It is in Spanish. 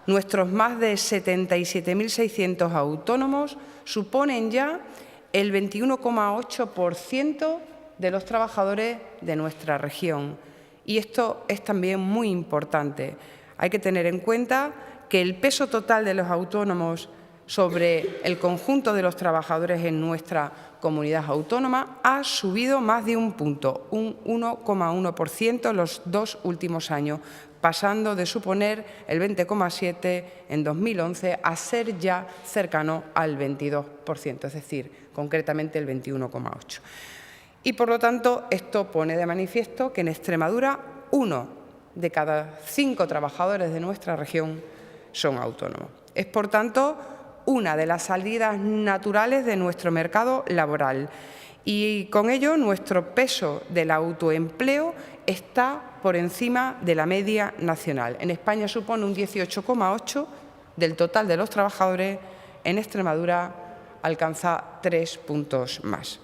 Nuestros más de 77.600 autónomos suponen ya el 21,8% de los trabajadores de nuestra región. Y esto es también muy importante. Hay que tener en cuenta que el peso total de los autónomos sobre el conjunto de los trabajadores en nuestra comunidad autónoma ha subido más de un punto, un 1,1% en los 2 últimos años, pasando de suponer el 20,7% en 2011 a ser ya cercano al 22%, es decir, concretamente el 21,8%. Y, por lo tanto, esto pone de manifiesto que en Extremadura 1 de cada 5 trabajadores de nuestra región son autónomos. Es, por tanto, una de las salidas naturales de nuestro mercado laboral y, con ello, nuestro peso del autoempleo está por encima de la media nacional. En España supone un 18,8% del total de los trabajadores, en Extremadura alcanza 3 puntos más.